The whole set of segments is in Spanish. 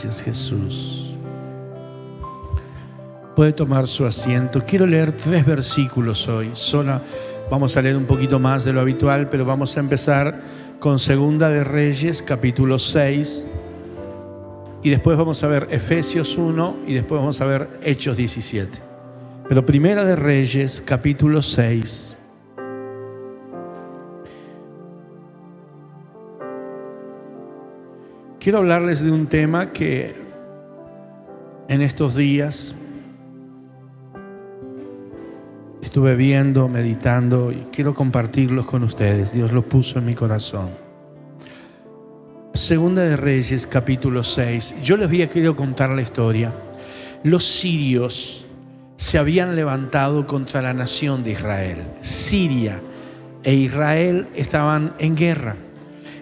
Gracias, Jesús. Puede tomar su asiento. Quiero leer 3 versículos hoy. Vamos a leer un poquito más de lo habitual, pero vamos a empezar con Segunda de Reyes, capítulo 6. Y después vamos a ver Efesios 1 y después vamos a ver Hechos 17. Pero Primera de Reyes, capítulo 6. Quiero hablarles de un tema que en estos días estuve viendo, meditando y quiero compartirlos con ustedes. Dios lo puso en mi corazón. Segunda de Reyes, capítulo 6. Yo les había querido contar la historia. Los sirios se habían levantado contra la nación de Israel. Siria e Israel estaban en guerra.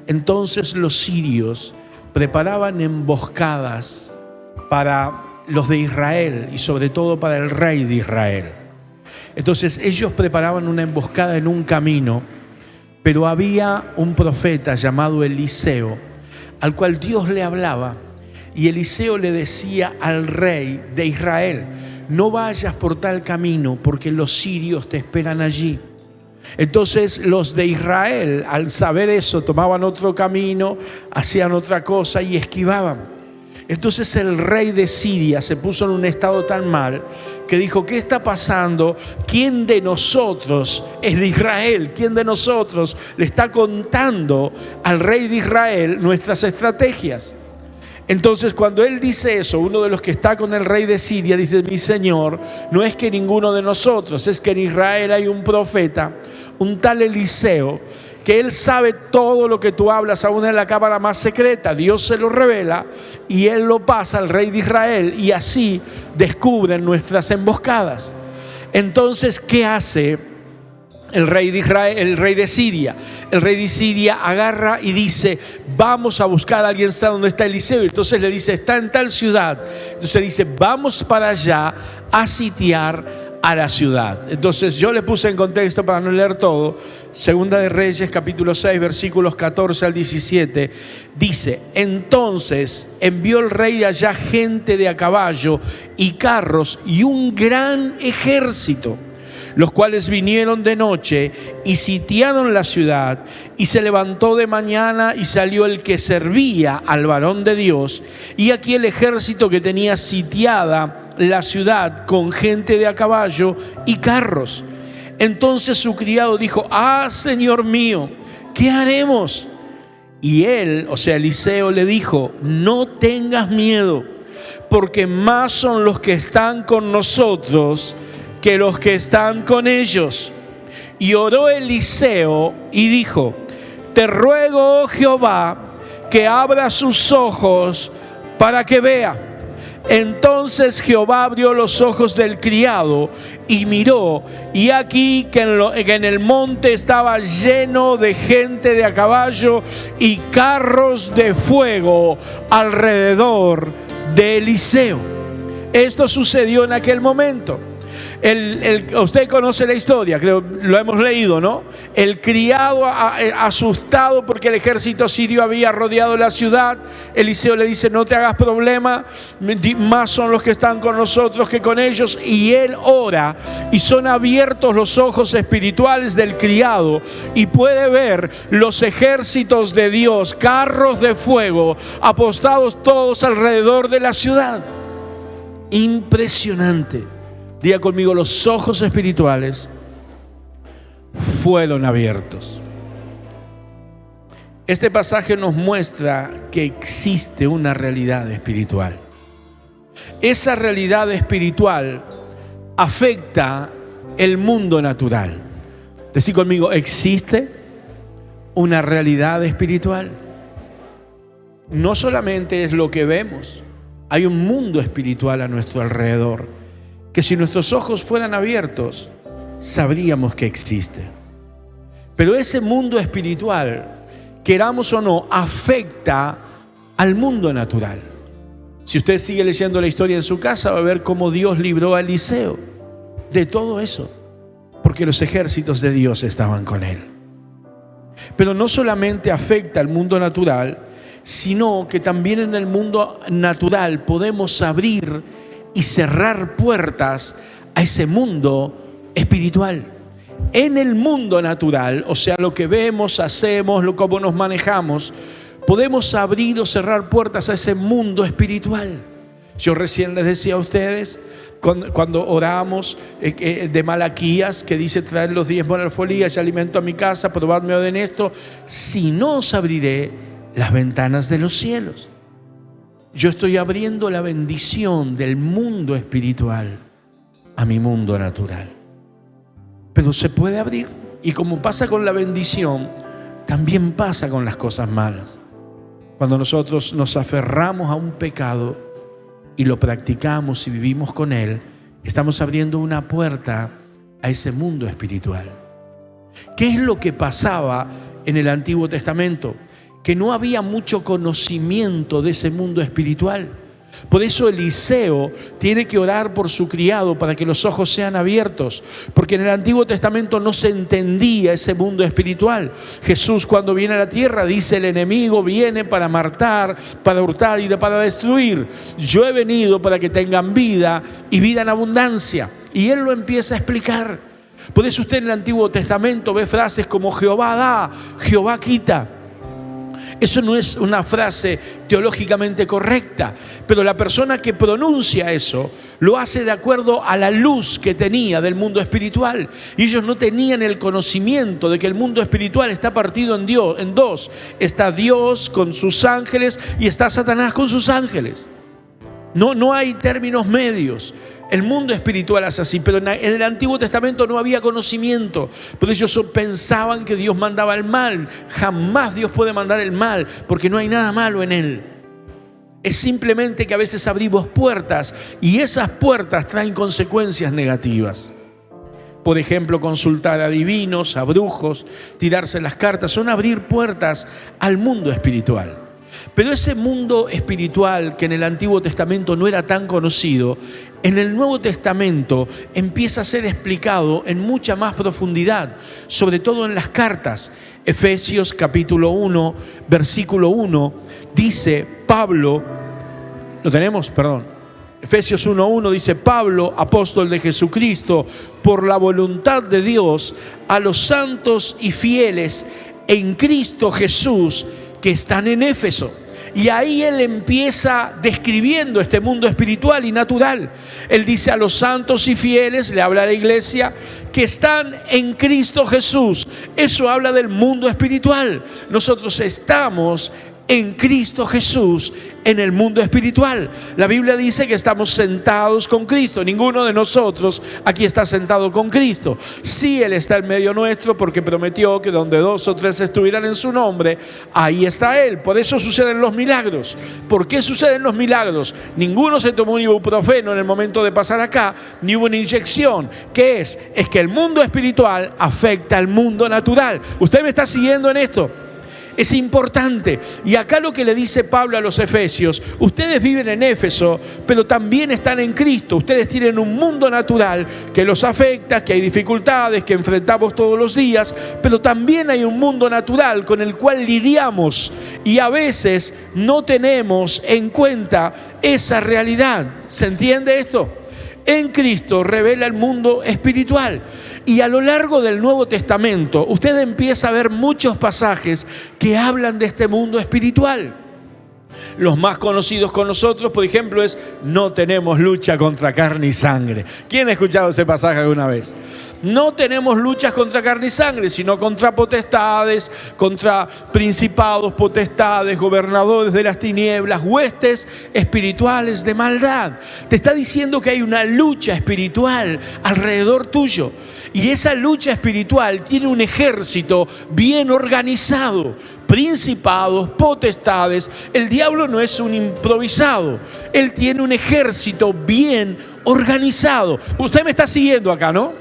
Entonces los sirios preparaban emboscadas para los de Israel y sobre todo para el rey de Israel. Entonces ellos preparaban una emboscada en un camino, pero había un profeta llamado Eliseo, al cual Dios le hablaba, y Eliseo le decía al rey de Israel: no vayas por tal camino porque los sirios te esperan allí. Entonces los de Israel, al saber eso, tomaban otro camino, hacían otra cosa y esquivaban. Entonces el rey de Siria se puso en un estado tan mal que dijo: ¿qué está pasando? ¿Quién de nosotros es de Israel? ¿Quién de nosotros le está contando al rey de Israel nuestras estrategias? Entonces cuando él dice eso, uno de los que está con el rey de Siria dice: mi señor, no es que ninguno de nosotros, es que en Israel hay un profeta, un tal Eliseo, que él sabe todo lo que tú hablas aún en la cámara más secreta. Dios se lo revela y él lo pasa al rey de Israel y así descubren nuestras emboscadas. Entonces, ¿qué hace el rey de Israel, el rey de Siria? El rey de Siria agarra y dice: vamos a buscar a alguien. ¿Sabe dónde está Eliseo? Y entonces le dice: está en tal ciudad. Entonces dice: vamos para allá a sitiar a la ciudad. Entonces yo le puse en contexto para no leer todo. Segunda de Reyes, capítulo 6, versículos 14 al 17. Dice: entonces envió el rey allá gente de a caballo y carros y un gran ejército, los cuales vinieron de noche y sitiaron la ciudad. Y se levantó de mañana y salió el que servía al varón de Dios. Y aquí el ejército que tenía sitiada la ciudad con gente de a caballo y carros. Entonces su criado dijo: ah, señor mío, ¿qué haremos? Y él, o sea, Eliseo, le dijo: no tengas miedo, porque más son los que están con nosotros que los que están con ellos. Y oró Eliseo y dijo: te ruego, oh Jehová, que abra sus ojos para que vea. Entonces Jehová abrió los ojos del criado y miró, y aquí que en el monte estaba lleno de gente de a caballo y carros de fuego alrededor de Eliseo. Esto sucedió en aquel momento. Usted conoce la historia, creo, lo hemos leído, ¿no? El criado asustado porque el ejército sirio había rodeado la ciudad. Eliseo le dice: no te hagas problema, más son los que están con nosotros que con ellos. Y él ora y son abiertos los ojos espirituales del criado y puede ver los ejércitos de Dios, carros de fuego, apostados todos alrededor de la ciudad. Impresionante. Diga conmigo: los ojos espirituales fueron abiertos. Este pasaje nos muestra que existe una realidad espiritual. Esa realidad espiritual afecta el mundo natural. Decí conmigo: existe una realidad espiritual. No solamente es lo que vemos, hay un mundo espiritual a nuestro alrededor, que si nuestros ojos fueran abiertos, sabríamos que existe. Pero ese mundo espiritual, queramos o no, afecta al mundo natural. Si usted sigue leyendo la historia en su casa, va a ver cómo Dios libró a Eliseo de todo eso, porque los ejércitos de Dios estaban con él. Pero no solamente afecta al mundo natural, sino que también en el mundo natural podemos abrir y cerrar puertas a ese mundo espiritual. En el mundo natural, o sea, lo que vemos, hacemos, cómo nos manejamos, podemos abrir o cerrar puertas a ese mundo espiritual. Yo recién les decía a ustedes, cuando oramos de Malaquías, que dice: traer los diezmos al alfolía y alimento a mi casa, probadme en esto, si no os abriré las ventanas de los cielos. Yo estoy abriendo la bendición del mundo espiritual a mi mundo natural. Pero se puede abrir, y como pasa con la bendición, también pasa con las cosas malas. Cuando nosotros nos aferramos a un pecado y lo practicamos y vivimos con él, estamos abriendo una puerta a ese mundo espiritual. ¿Qué es lo que pasaba en el Antiguo Testamento? Que no había mucho conocimiento de ese mundo espiritual. Por eso Eliseo tiene que orar por su criado para que los ojos sean abiertos, porque en el Antiguo Testamento no se entendía ese mundo espiritual. Jesús, cuando viene a la tierra, dice: el enemigo viene para matar, para hurtar y para destruir. Yo he venido para que tengan vida y vida en abundancia. Y él lo empieza a explicar. Por eso usted en el Antiguo Testamento ve frases como Jehová da, Jehová quita. Eso no es una frase teológicamente correcta, pero la persona que pronuncia eso lo hace de acuerdo a la luz que tenía del mundo espiritual. Y ellos no tenían el conocimiento de que el mundo espiritual está partido en dos. Está Dios con sus ángeles y está Satanás con sus ángeles. No hay términos medios. El mundo espiritual es así, pero en el Antiguo Testamento no había conocimiento. Por eso ellos pensaban que Dios mandaba el mal. Jamás Dios puede mandar el mal, porque no hay nada malo en él. Es simplemente que a veces abrimos puertas y esas puertas traen consecuencias negativas. Por ejemplo, consultar a adivinos, a brujos, tirarse las cartas, son abrir puertas al mundo espiritual. Pero ese mundo espiritual que en el Antiguo Testamento no era tan conocido, en el Nuevo Testamento empieza a ser explicado en mucha más profundidad, sobre todo en las cartas. Efesios capítulo 1, versículo 1, dice Pablo, ¿lo tenemos? Perdón. Efesios 1:1 dice: Pablo, apóstol de Jesucristo, por la voluntad de Dios, a los santos y fieles en Cristo Jesús que están en Éfeso. Y ahí él empieza describiendo este mundo espiritual y natural. Él dice: a los santos y fieles, le habla a la iglesia, que están en Cristo Jesús. Eso habla del mundo espiritual. Nosotros estamos en Cristo Jesús, en el mundo espiritual. La Biblia dice que estamos sentados con Cristo. Ninguno de nosotros aquí está sentado con Cristo. Sí, Él está en medio nuestro, porque prometió que donde 2 o 3 estuvieran en su nombre, ahí está Él. Por eso suceden los milagros. ¿Por qué suceden los milagros? Ninguno se tomó un ibuprofeno en el momento de pasar acá, ni hubo una inyección. ¿Qué es? Es que el mundo espiritual afecta al mundo natural. ¿Usted me está siguiendo en esto? Es importante. Y acá lo que le dice Pablo a los efesios: ustedes viven en Éfeso, pero también están en Cristo. Ustedes tienen un mundo natural que los afecta, que hay dificultades, que enfrentamos todos los días, pero también hay un mundo natural con el cual lidiamos y a veces no tenemos en cuenta esa realidad. ¿Se entiende esto? En Cristo revela el mundo espiritual. Y a lo largo del Nuevo Testamento, usted empieza a ver muchos pasajes que hablan de este mundo espiritual. Los más conocidos con nosotros, por ejemplo, es: no tenemos lucha contra carne y sangre. ¿Quién ha escuchado ese pasaje alguna vez? No tenemos luchas contra carne y sangre, sino contra potestades, contra principados, potestades, gobernadores de las tinieblas, huestes espirituales de maldad. Te está diciendo que hay una lucha espiritual alrededor tuyo. Y esa lucha espiritual tiene un ejército bien organizado. Principados, potestades. El diablo no es un improvisado. Él tiene un ejército bien organizado. Usted me está siguiendo acá, ¿no?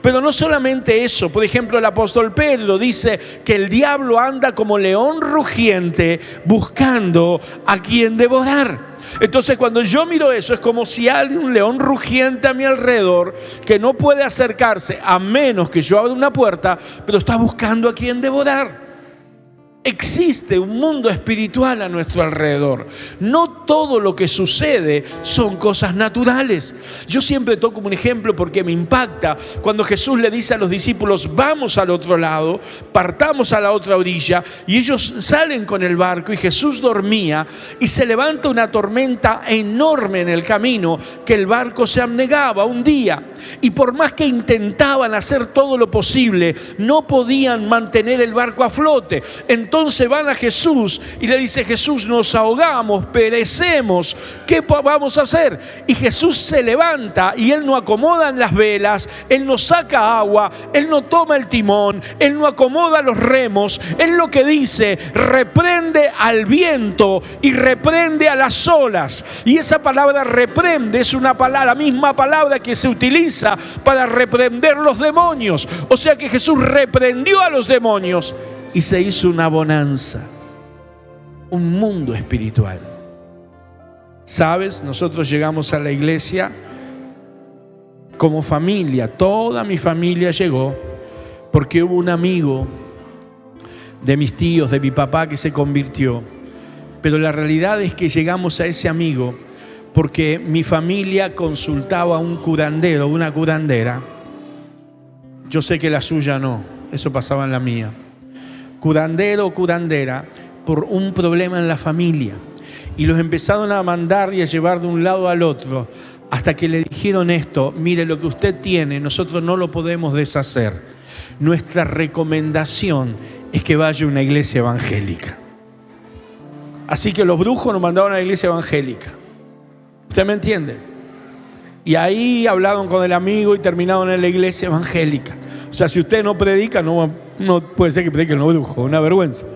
Pero no solamente eso. Por ejemplo, el apóstol Pedro dice que el diablo anda como león rugiente buscando a quien devorar. Entonces, cuando yo miro eso, es como si hay un león rugiente a mi alrededor que no puede acercarse a menos que yo abra una puerta, pero está buscando a quien devorar. existe un mundo espiritual a nuestro alrededor. No todo lo que sucede son cosas naturales. Yo siempre toco un ejemplo porque me impacta cuando Jesús le dice a los discípulos: vamos al otro lado, partamos a la otra orilla, y ellos salen con el barco y Jesús dormía y se levanta una tormenta enorme en el camino que el barco se anegaba un día, y por más que intentaban hacer todo lo posible, no podían mantener el barco a flote. Entonces van a Jesús y le dice: Jesús, nos ahogamos, perecemos, ¿qué vamos a hacer? Y Jesús se levanta y Él no acomoda las velas, Él no saca agua, Él no toma el timón, Él no acomoda los remos. Él lo que dice: reprende al viento y reprende a las olas. Y esa palabra reprende es una palabra, la misma palabra que se utiliza para reprender los demonios. O sea que Jesús reprendió a los demonios y se hizo una bonanza, un mundo espiritual. ¿Sabes? Nosotros llegamos a la iglesia como familia, toda mi familia llegó porque hubo un amigo de mis tíos, de mi papá, que se convirtió. Pero la realidad es que llegamos a ese amigo porque mi familia consultaba a un curandero, una curandera. Yo sé que la suya no, eso pasaba en la mía. Curandero o curandera por un problema en la familia. Y los empezaron a mandar y a llevar de un lado al otro, hasta que le dijeron esto: mire, lo que usted tiene, nosotros no lo podemos deshacer. Nuestra recomendación es que vaya a una iglesia evangélica. Así que los brujos nos mandaron a la iglesia evangélica. ¿Usted me entiende? Y ahí hablaron con el amigo y terminaron en la iglesia evangélica. O sea, si usted no predica, no puede ser que prediquen los brujos, una vergüenza.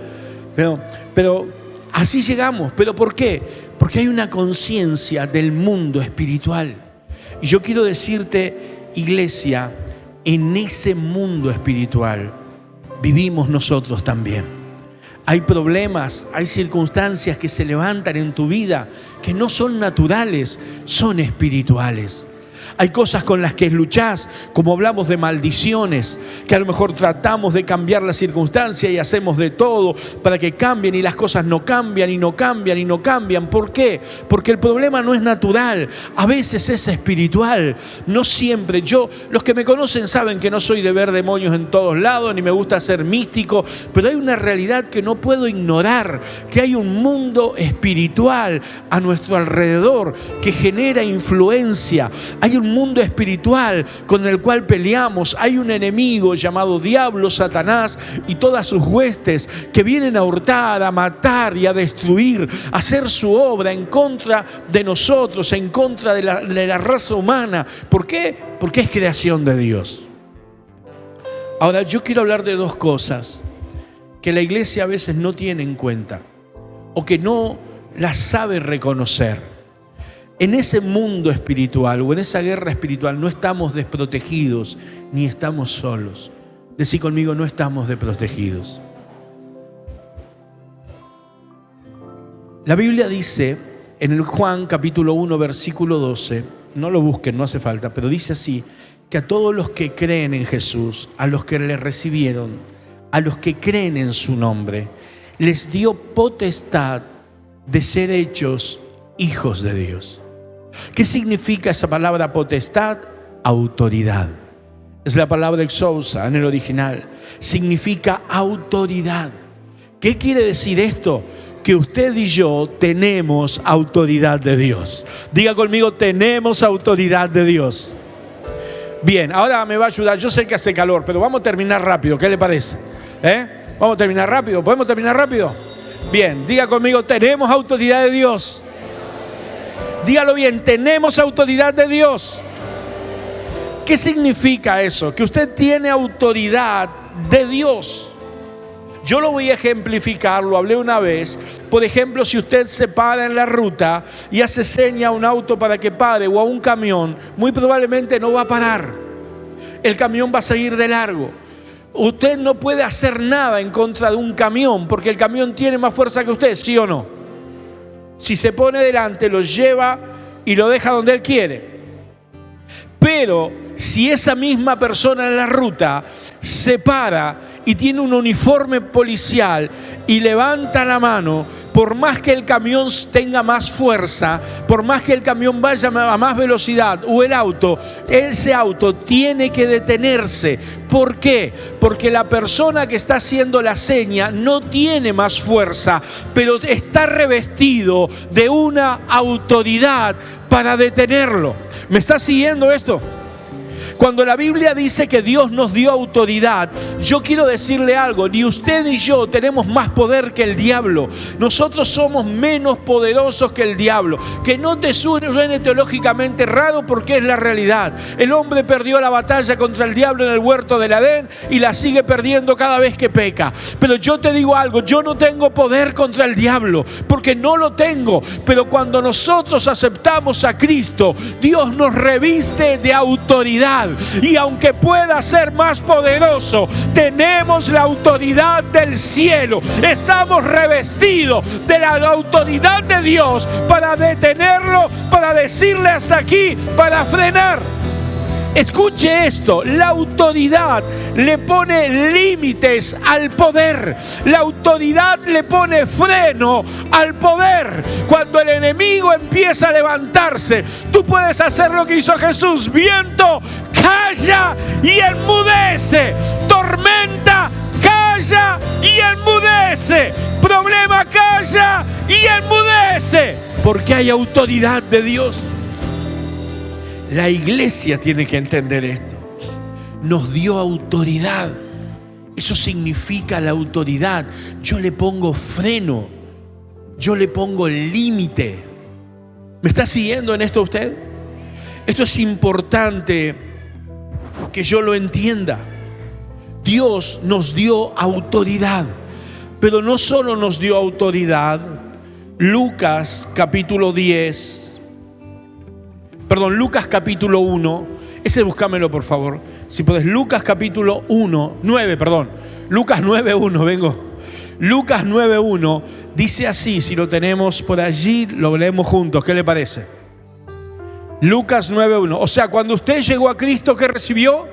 Pero así llegamos. ¿Pero por qué? Porque hay una conciencia del mundo espiritual. Y yo quiero decirte, iglesia, en ese mundo espiritual vivimos nosotros también. Hay problemas, hay circunstancias que se levantan en tu vida que no son naturales, son espirituales. Hay cosas con las que luchás, como hablamos de maldiciones, que a lo mejor tratamos de cambiar la circunstancia y hacemos de todo para que cambien, y las cosas no cambian y no cambian y no cambian. ¿Por qué? Porque el problema no es natural, a veces es espiritual, no siempre. Los que me conocen saben que no soy de ver demonios en todos lados, ni me gusta ser místico, pero hay una realidad que no puedo ignorar, que hay un mundo espiritual a nuestro alrededor que genera influencia. Hay un mundo espiritual con el cual peleamos. Hay un enemigo llamado diablo, Satanás y todas sus huestes que vienen a hurtar, a matar y a destruir, a hacer su obra en contra de nosotros, en contra de la raza humana. ¿Por qué? Porque es creación de Dios. Ahora, yo quiero hablar de dos cosas que la iglesia a veces no tiene en cuenta o que no las sabe reconocer. En ese mundo espiritual o en esa guerra espiritual no estamos desprotegidos ni estamos solos. Decí conmigo: no estamos desprotegidos. La Biblia dice en el Juan capítulo 1 versículo 12, no lo busquen, no hace falta, pero dice así: que a todos los que creen en Jesús, a los que le recibieron, a los que creen en su nombre, les dio potestad de ser hechos hijos de Dios. ¿Qué significa esa palabra potestad? Autoridad. Es la palabra exousia en el original. Significa autoridad. ¿Qué quiere decir esto? Que usted y yo tenemos autoridad de Dios. Diga conmigo: tenemos autoridad de Dios. Bien, ahora me va a ayudar. Yo sé que hace calor, pero vamos a terminar rápido. ¿Qué le parece? ¿Vamos a terminar rápido? ¿Podemos terminar rápido? Bien, diga conmigo: tenemos autoridad de Dios. Dígalo bien: tenemos autoridad de Dios. ¿Qué significa eso? Que usted tiene autoridad de Dios. Yo lo voy a ejemplificar, lo hablé una vez. Por ejemplo, si usted se para en la ruta y hace seña a un auto para que pare o a un camión, muy probablemente no va a parar. El camión va a seguir de largo. Usted no puede hacer nada en contra de un camión porque el camión tiene más fuerza que usted, ¿sí o no? Si se pone delante, lo lleva y lo deja donde él quiere. Pero si esa misma persona en la ruta se para y tiene un uniforme policial y levanta la mano, por más que el camión tenga más fuerza, por más que el camión vaya a más velocidad o el auto, ese auto tiene que detenerse. ¿Por qué? Porque la persona que está haciendo la seña no tiene más fuerza, pero está revestido de una autoridad para detenerlo. ¿Me está siguiendo esto? Cuando la Biblia dice que Dios nos dio autoridad, yo quiero decirle algo, ni usted ni yo tenemos más poder que el diablo. Nosotros somos menos poderosos que el diablo. Que no te suene teológicamente raro, porque es la realidad. El hombre perdió la batalla contra el diablo en el huerto del Edén y la sigue perdiendo cada vez que peca. Pero yo te digo algo, yo no tengo poder contra el diablo, porque no lo tengo. Pero cuando nosotros aceptamos a Cristo, Dios nos reviste de autoridad. Y aunque pueda ser más poderoso, tenemos la autoridad del cielo. Estamos revestidos de la autoridad de Dios para detenerlo, para decirle hasta aquí, para frenar. Escuche esto, la autoridad le pone límites al poder. La autoridad le pone freno al poder. Cuando el enemigo empieza a levantarse, tú puedes hacer lo que hizo Jesús. Viento, calla y enmudece. Tormenta, calla y enmudece. Problema, calla y enmudece. Porque hay autoridad de Dios. La iglesia tiene que entender esto. Nos dio autoridad. Eso significa la autoridad. Yo le pongo freno. Yo le pongo límite. ¿Me está siguiendo en esto usted? Esto es importante que yo lo entienda. Dios nos dio autoridad. Pero no solo nos dio autoridad. Lucas capítulo 1, ese búscamelo por favor, si podés. Lucas capítulo 9, Lucas 9:1, Lucas 9:1 dice así, si lo tenemos por allí, lo leemos juntos, ¿qué le parece? Lucas 9:1, o sea, cuando usted llegó a Cristo, ¿qué recibió?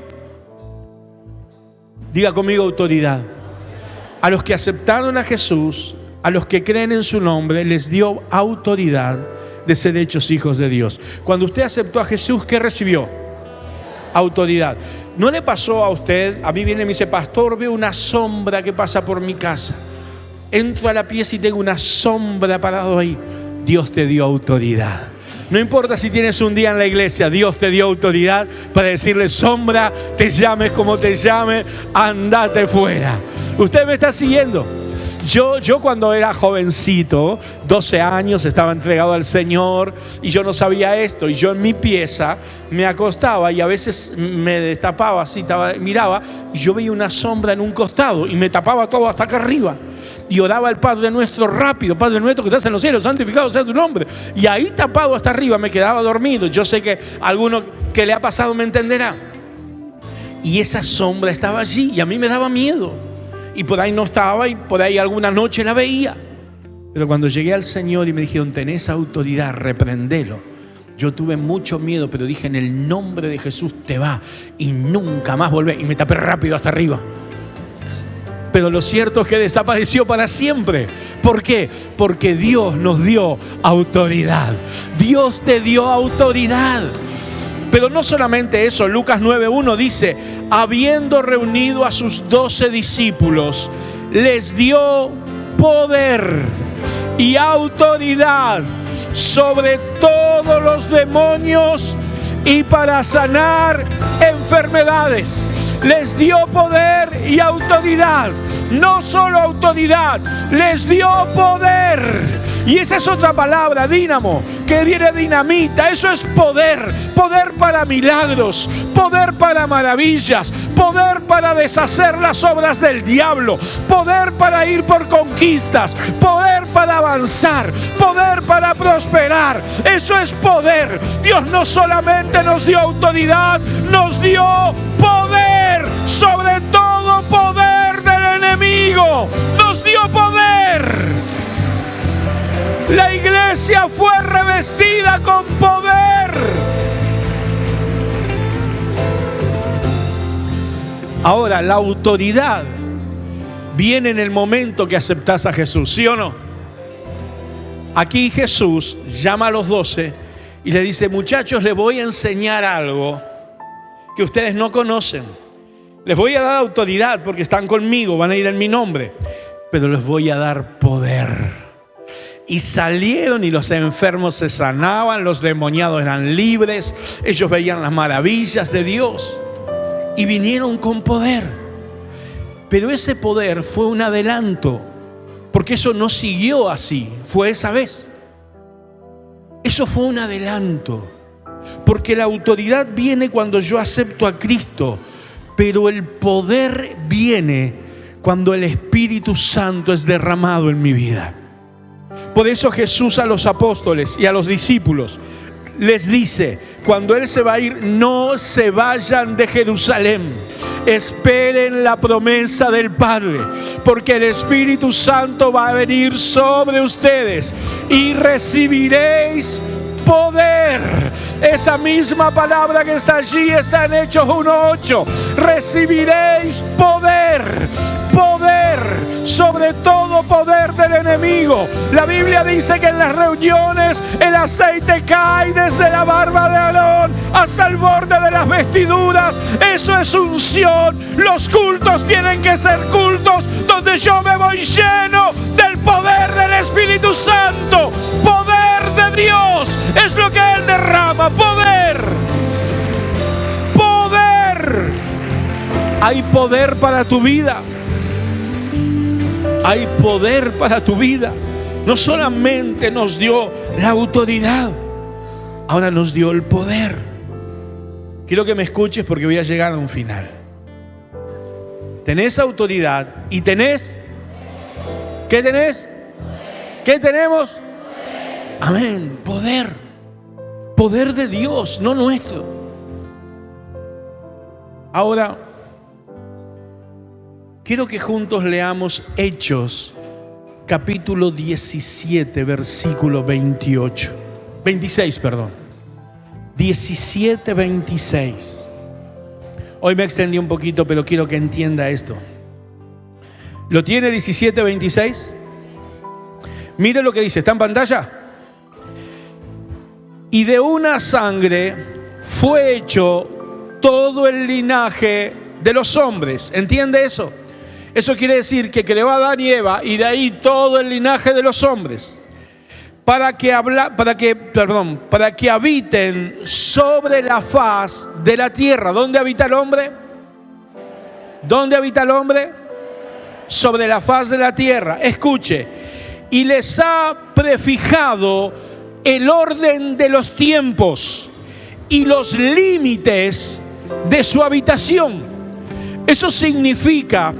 Diga conmigo, autoridad. A los que aceptaron a Jesús, a los que creen en su nombre, les dio autoridad de ser hechos hijos de Dios. Cuando usted aceptó a Jesús, ¿qué recibió? Autoridad. ¿No le pasó a usted? A mí viene y me dice, pastor, veo una sombra que pasa por mi casa. Entro a la pieza y tengo una sombra parado ahí. Dios te dio autoridad. No importa si tienes un día en la iglesia, Dios te dio autoridad para decirle, sombra, te llames como te llames, andate fuera. ¿Usted me está siguiendo? Yo cuando era jovencito, 12 años, estaba entregado al Señor y yo no sabía esto. Y yo en mi pieza me acostaba y a veces me destapaba así, miraba y yo veía una sombra en un costado y me tapaba todo hasta acá arriba. Y oraba el Padre Nuestro rápido, Padre Nuestro que estás en los cielos, santificado sea tu nombre. Y ahí tapado hasta arriba me quedaba dormido. Yo sé que alguno que le ha pasado me entenderá. Y esa sombra estaba allí y a mí me daba miedo. Y por ahí no estaba y por ahí alguna noche la veía. Pero cuando llegué al Señor y me dijeron, tenés autoridad, reprendelo. Yo tuve mucho miedo, pero dije, en el nombre de Jesús te va y nunca más volvé. Y me tapé rápido hasta arriba. Pero lo cierto es que desapareció para siempre. ¿Por qué? Porque Dios nos dio autoridad. Dios te dio autoridad. Pero no solamente eso, Lucas 9:1 dice, habiendo reunido a sus 12 discípulos, les dio poder y autoridad sobre todos los demonios y para sanar enfermedades. Les dio poder y autoridad. No solo autoridad, les dio poder. Y esa es otra palabra, dínamo, que viene dinamita. Eso es poder. Poder para milagros, poder para maravillas, poder para deshacer las obras del diablo, poder para ir por conquistas, poder para avanzar, poder para prosperar. Eso es poder. Dios no solamente nos dio autoridad, nos dio poder sobre todo poder del enemigo. Nos dio poder. La iglesia fue revestida con poder. Ahora, la autoridad viene en el momento que aceptas a Jesús, ¿sí o no? Aquí Jesús llama a los 12 y le dice: muchachos, les voy a enseñar algo que ustedes no conocen. Les voy a dar autoridad porque están conmigo, van a ir en mi nombre, pero les voy a dar poder. Y salieron y los enfermos se sanaban, los demoniados eran libres, ellos veían las maravillas de Dios y vinieron con poder. Pero ese poder fue un adelanto, porque eso no siguió así, fue esa vez. Eso fue un adelanto, porque la autoridad viene cuando yo acepto a Cristo, pero el poder viene cuando el Espíritu Santo es derramado en mi vida. Por eso Jesús a los apóstoles y a los discípulos les dice: cuando Él se va a ir, no se vayan de Jerusalén. Esperen la promesa del Padre, porque el Espíritu Santo va a venir sobre ustedes y recibiréis poder. Esa misma palabra que está allí está en Hechos 1:8. Recibiréis poder. Poder sobre todo poder del enemigo. La Biblia dice que en las reuniones el aceite cae desde la barba de Aarón hasta el borde de las vestiduras. Eso es unción. Los cultos tienen que ser cultos donde yo me voy lleno del poder del Espíritu Santo. Poder de Dios es lo que Él derrama. Poder. Poder. Hay poder para tu vida. Hay poder para tu vida. No solamente nos dio la autoridad, ahora nos dio el poder. Quiero que me escuches porque voy a llegar a un final. Tenés autoridad y tenés... ¿Qué tenés? ¿Qué tenemos? Amén. Poder. Poder de Dios, no nuestro. Ahora, quiero que juntos leamos Hechos, capítulo 17, versículo 26. 17, 26. Hoy me extendí un poquito, pero quiero que entienda esto. ¿Lo tiene 17, 26? Mire lo que dice, ¿está en pantalla? Y de una sangre fue hecho todo el linaje de los hombres. ¿Entiende eso? Eso quiere decir que creó a Adán y Eva y de ahí todo el linaje de los hombres para que habiten sobre la faz de la tierra. ¿Dónde habita el hombre? ¿Dónde habita el hombre? Sobre la faz de la tierra. Escuche, y les ha prefijado el orden de los tiempos y los límites de su habitación. Eso significa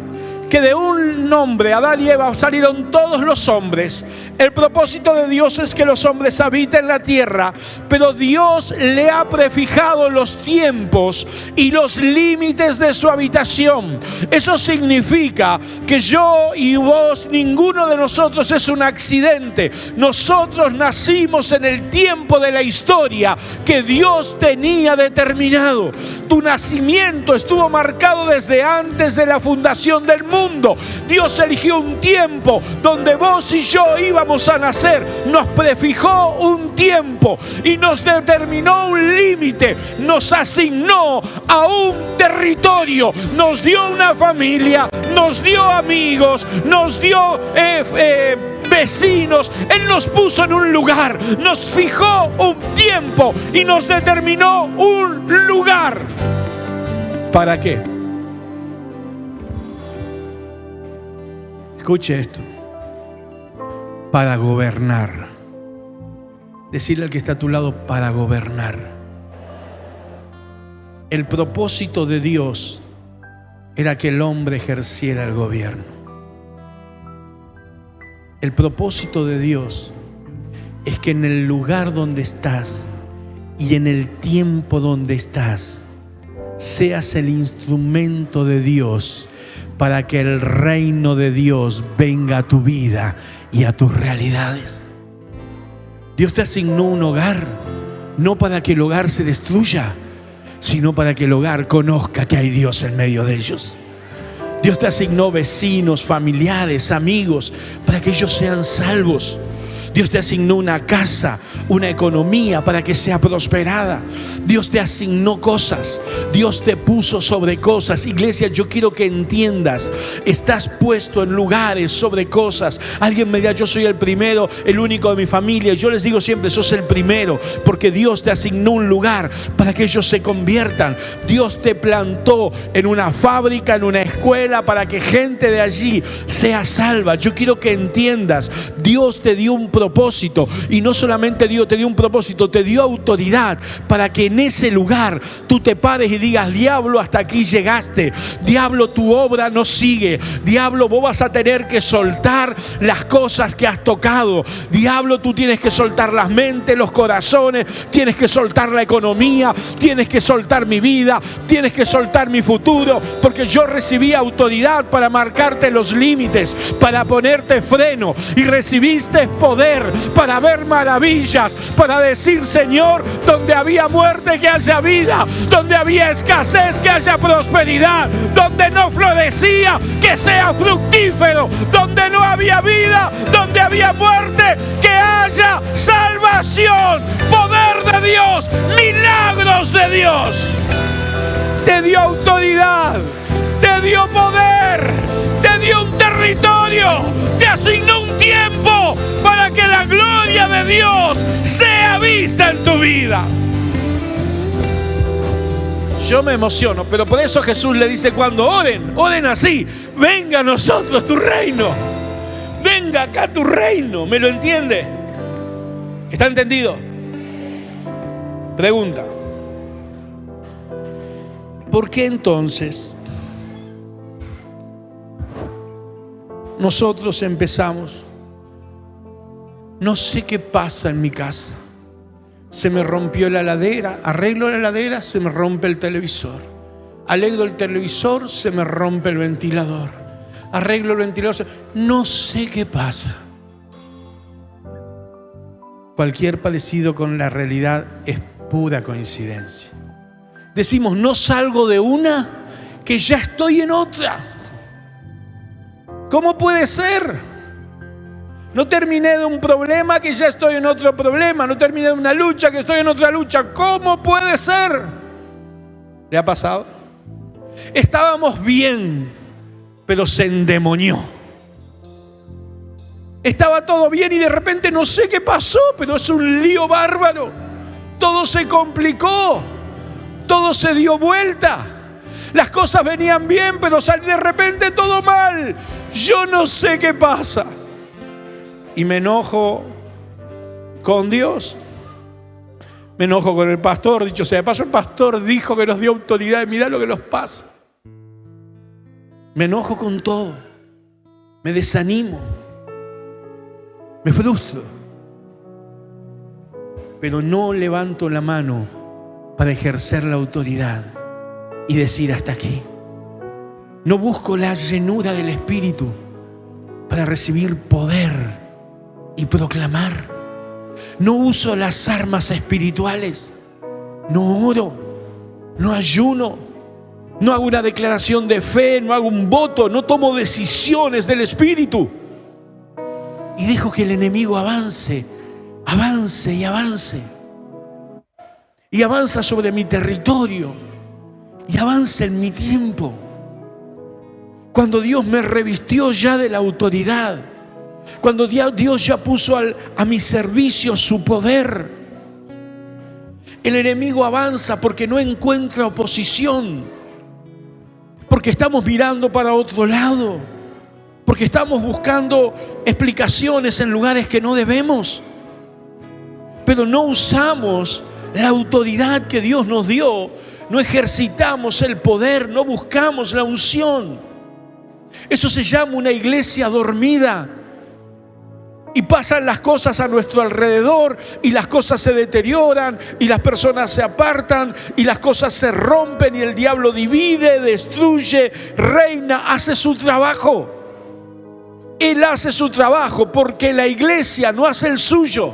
que de un hombre, Adán y Eva, salieron todos los hombres. El propósito de Dios es que los hombres habiten la tierra, pero Dios le ha prefijado los tiempos y los límites de su habitación. Eso significa que yo y vos, ninguno de nosotros es un accidente. Nosotros nacimos en el tiempo de la historia que Dios tenía determinado. Tu nacimiento estuvo marcado desde antes de la fundación del mundo. Dios eligió un tiempo donde vos y yo íbamos a nacer. Nos prefijó un tiempo y nos determinó un límite. Nos asignó a un territorio. Nos dio una familia. Nos dio amigos. Nos dio vecinos. Él nos puso en un lugar. Nos fijó un tiempo y nos determinó un lugar. ¿Para qué? Escuche esto. Para gobernar. Decirle al que está a tu lado: para gobernar. El propósito de Dios era que el hombre ejerciera el gobierno. El propósito de Dios es que en el lugar donde estás y en el tiempo donde estás, seas el instrumento de Dios para que el reino de Dios venga a tu vida y a tus realidades. Dios te asignó un hogar, no para que el hogar se destruya, sino para que el hogar conozca que hay Dios en medio de ellos. Dios te asignó vecinos, familiares, amigos, para que ellos sean salvos. Dios te asignó una casa, una economía para que sea prosperada. Dios te asignó cosas. Dios te puso sobre cosas. Iglesia, yo quiero que entiendas, estás puesto en lugares sobre cosas. Alguien me dirá, yo soy el primero, el único de mi familia. Yo les digo siempre, sos el primero, porque Dios te asignó un lugar para que ellos se conviertan. Dios te plantó en una fábrica, en una escuela, para que gente de allí sea salva. Yo quiero que entiendas, Dios te dio un propósito, y no solamente Dios te dio un propósito, te dio autoridad para que en ese lugar tú te pares y digas: diablo, hasta aquí llegaste, diablo, tu obra no sigue, diablo, vos vas a tener que soltar las cosas que has tocado, diablo, tú tienes que soltar las mentes, los corazones, tienes que soltar la economía, tienes que soltar mi vida, tienes que soltar mi futuro, porque yo recibí autoridad para marcarte los límites, para ponerte freno, y recibiste poder para ver maravillas, para decir: Señor, donde había muerte, que haya vida, donde había escasez, que haya prosperidad, donde no florecía, que sea fructífero, donde no había vida, donde había muerte, que haya salvación, poder de Dios, milagros de Dios. Te dio autoridad, te dio poder, te dio un territorio, te asignó un tiempo para que la gloria de Dios sea vista en tu vida. Yo me emociono, pero por eso Jesús le dice: cuando oren, oren así: venga a nosotros tu reino, venga acá tu reino. ¿Me lo entiende? ¿Está entendido? Pregunta: ¿por qué entonces nosotros empezamos? No sé qué pasa en mi casa. Se me rompió la heladera, arreglo la heladera, se me rompe el televisor. Arreglo el televisor, se me rompe el ventilador. Arreglo el ventilador, no sé qué pasa. Cualquier parecido con la realidad es pura coincidencia. Decimos: no salgo de una, que ya estoy en otra. ¿Cómo puede ser? No terminé de un problema, que ya estoy en otro problema. No terminé de una lucha, que estoy en otra lucha. ¿Cómo puede ser? ¿Le ha pasado? Estábamos bien, pero se endemonió. Estaba todo bien y de repente no sé qué pasó, pero es un lío bárbaro. Todo se complicó, todo se dio vuelta. Las cosas venían bien, pero salió de repente todo mal. Yo no sé qué pasa. Y me enojo con Dios. Me enojo con el pastor. Dicho sea de paso, el pastor dijo que nos dio autoridad. Y mirá lo que nos pasa. Me enojo con todo. Me desanimo. Me frustro. Pero no levanto la mano para ejercer la autoridad y decir: hasta aquí. No busco la llenura del Espíritu para recibir poder y proclamar. No uso las armas espirituales. No oro, no ayuno, no hago una declaración de fe, no hago un voto, no tomo decisiones del Espíritu. Y dejo que el enemigo avance, avance y avance. Y avanza sobre mi territorio. Y avanza en mi tiempo. Cuando Dios me revistió ya de la autoridad, cuando Dios ya puso a mi servicio su poder, el enemigo avanza porque no encuentra oposición, porque estamos mirando para otro lado, porque estamos buscando explicaciones en lugares que no debemos, pero no usamos la autoridad que Dios nos dio, no ejercitamos el poder, no buscamos la unción. Eso se llama una iglesia dormida. Y pasan las cosas a nuestro alrededor y las cosas se deterioran y las personas se apartan y las cosas se rompen y el diablo divide, destruye, reina, hace su trabajo. Él hace su trabajo porque la iglesia no hace el suyo.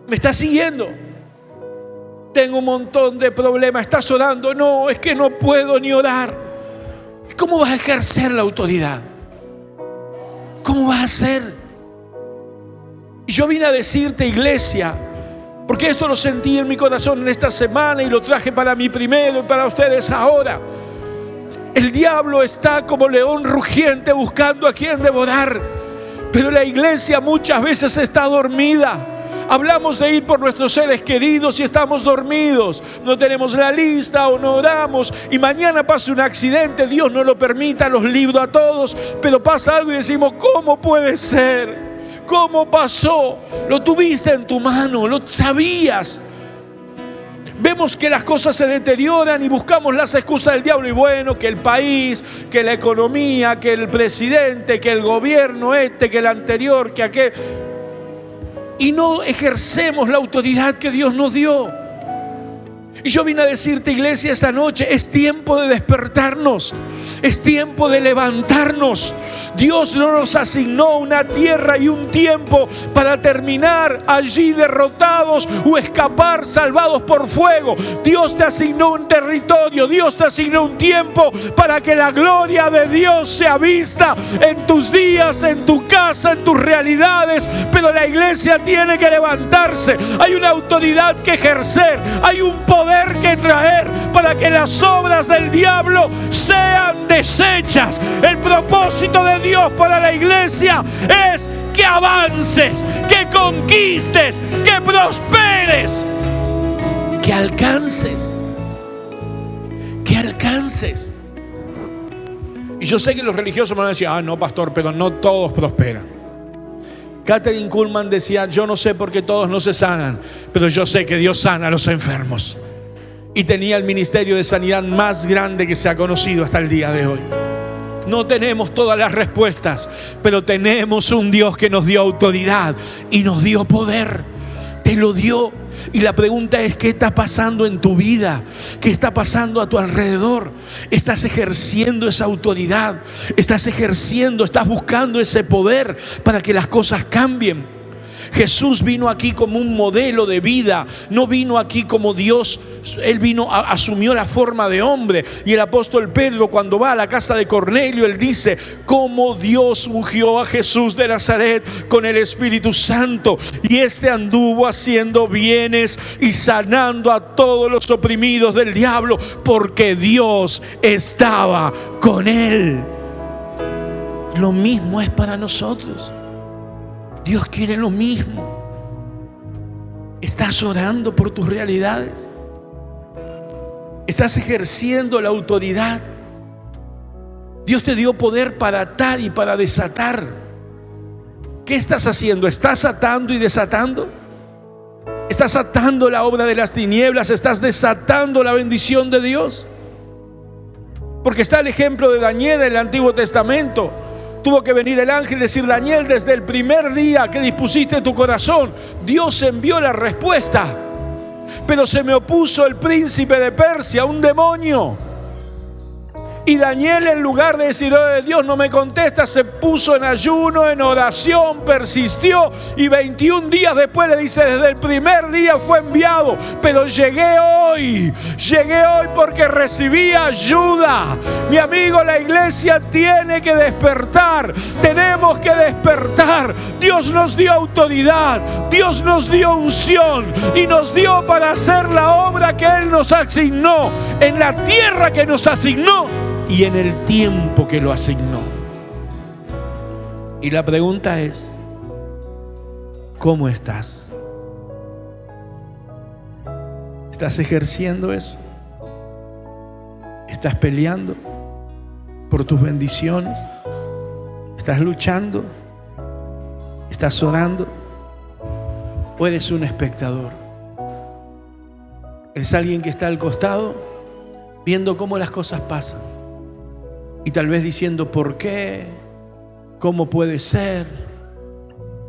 ¿Me está siguiendo? Tengo un montón de problemas. ¿Estás orando? No, es que no puedo ni orar. ¿Cómo vas a ejercer la autoridad? ¿Cómo vas a hacer? Y yo vine a decirte, iglesia, porque esto lo sentí en mi corazón en esta semana y lo traje para mí primero y para ustedes ahora. El diablo está como león rugiente buscando a quien devorar, pero la iglesia muchas veces está dormida. Hablamos de ir por nuestros seres queridos y estamos dormidos. No tenemos la lista o no oramos. Y mañana pasa un accidente, Dios no lo permita, los libro a todos. Pero pasa algo y decimos, ¿cómo puede ser? ¿Cómo pasó? Lo tuviste en tu mano, lo sabías. Vemos que las cosas se deterioran y buscamos las excusas del diablo. Y bueno, que el país, que la economía, que el presidente, que el gobierno que el anterior, que aquel. Y no ejercemos la autoridad que Dios nos dio. Y yo vine a decirte, iglesia, esta noche es tiempo de despertarnos. Es tiempo de levantarnos. Dios no nos asignó una tierra y un tiempo para terminar allí derrotados o escapar salvados por fuego. Dios te asignó un territorio. Dios te asignó un tiempo para que la gloria de Dios sea vista en tus días, en tu casa, en tus realidades. Pero la iglesia tiene que levantarse. Hay una autoridad que ejercer. Hay un poder que traer para que las obras del diablo sean deshechas. El propósito de Dios para la iglesia es que avances, que conquistes, que prosperes, que alcances. Y yo sé que los religiosos me van a decir, no, pastor, pero no todos prosperan. Catherine Kuhlman decía, yo no sé por qué todos no se sanan, pero yo sé que Dios sana a los enfermos. Y tenía el ministerio de sanidad más grande que se ha conocido hasta el día de hoy. No tenemos todas las respuestas, pero tenemos un Dios que nos dio autoridad y nos dio poder. Te lo dio. Y la pregunta es, ¿qué está pasando en tu vida? ¿Qué está pasando a tu alrededor? ¿Estás ejerciendo esa autoridad? ¿Estás buscando ese poder para que las cosas cambien? Jesús vino aquí como un modelo de vida, no vino aquí como Dios. Él asumió la forma de hombre. Y el apóstol Pedro, cuando va a la casa de Cornelio, él dice cómo Dios ungió a Jesús de Nazaret con el Espíritu Santo, y este anduvo haciendo bienes y sanando a todos los oprimidos del diablo, porque Dios estaba con él. Lo mismo es para nosotros. Dios quiere lo mismo. ¿Estás orando por tus realidades? ¿Estás ejerciendo la autoridad? Dios te dio poder para atar y para desatar. ¿Qué estás haciendo? ¿Estás atando y desatando? ¿Estás atando la obra de las tinieblas? ¿Estás desatando la bendición de Dios? Porque está el ejemplo de Daniel en el Antiguo Testamento. Tuvo que venir el ángel y decir, Daniel, desde el primer día que dispusiste tu corazón, Dios envió la respuesta. Pero se me opuso el príncipe de Persia, un demonio. Y Daniel, en lugar de decir, Dios no me contesta, se puso en ayuno, en oración, persistió. Y 21 días después le dice, desde el primer día fue enviado, pero llegué hoy porque recibí ayuda. Mi amigo, la iglesia tiene que despertar. Tenemos que despertar. Dios nos dio autoridad, Dios nos dio unción y nos dio para hacer la obra que Él nos asignó, en la tierra que nos asignó y en el tiempo que lo asignó. Y la pregunta es, ¿cómo estás? ¿Estás ejerciendo eso? ¿Estás peleando por tus bendiciones? ¿Estás luchando? ¿Estás orando? ¿O eres un espectador? ¿Eres alguien que está al costado viendo cómo las cosas pasan? Y tal vez diciendo, ¿por qué? ¿Cómo puede ser?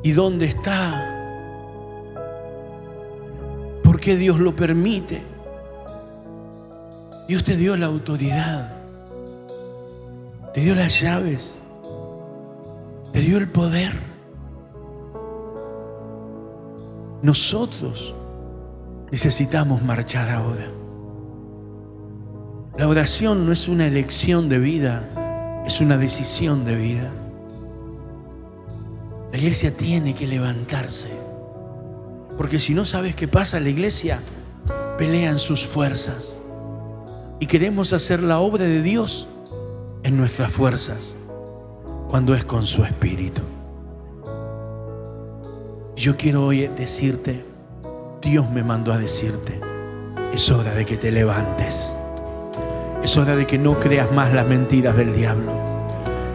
¿Y dónde está? ¿Por qué Dios lo permite? Dios te dio la autoridad, te dio las llaves, te dio el poder. Nosotros Necesitamos marchar ahora. La oración no es una elección de vida, es una decisión de vida. La iglesia tiene que levantarse, porque si no, ¿sabes qué pasa? La iglesia pelea en sus fuerzas y queremos hacer la obra de Dios en nuestras fuerzas, cuando es con su Espíritu. Yo quiero hoy decirte, Dios me mandó a decirte, es hora de que te levantes. Es hora de que no creas más las mentiras del diablo.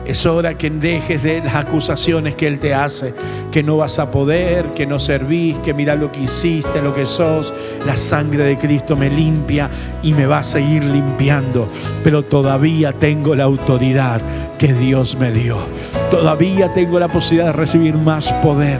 Es hora que dejes de las acusaciones que él te hace, que no vas a poder, que no servís, que mira lo que hiciste, lo que sos. La sangre de Cristo me limpia y me va a seguir limpiando, pero todavía tengo la autoridad que Dios me dio. Todavía tengo la posibilidad de recibir más poder.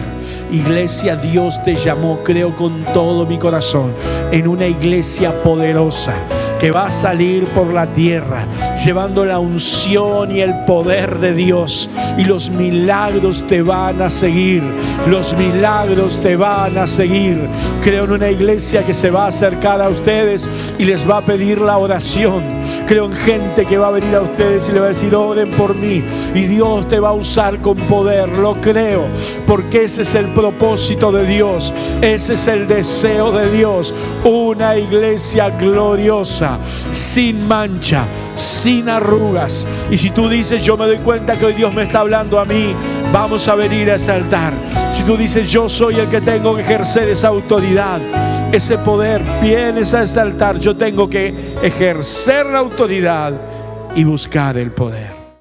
Iglesia, Dios te llamó, creo con todo mi corazón, en una iglesia poderosa que va a salir por la tierra llevando la unción y el poder de Dios, y los milagros te van a seguir. Los milagros te van a seguir. Creo en una iglesia que se va a acercar a ustedes y les va a pedir la oración. Creo en gente que va a venir a ustedes y le va a decir, oren por mí, y Dios te va a usar con poder. Lo creo, porque ese es el propósito de Dios, ese es el deseo de Dios. Una iglesia gloriosa, sin mancha, sin arrugas. Y si tú dices, yo me doy cuenta que hoy Dios me está hablando a mí, vamos a venir a ese altar. Si tú dices, yo soy el que tengo que ejercer esa autoridad, ese poder, vienes a este altar. Yo tengo que ejercer la autoridad y buscar el poder.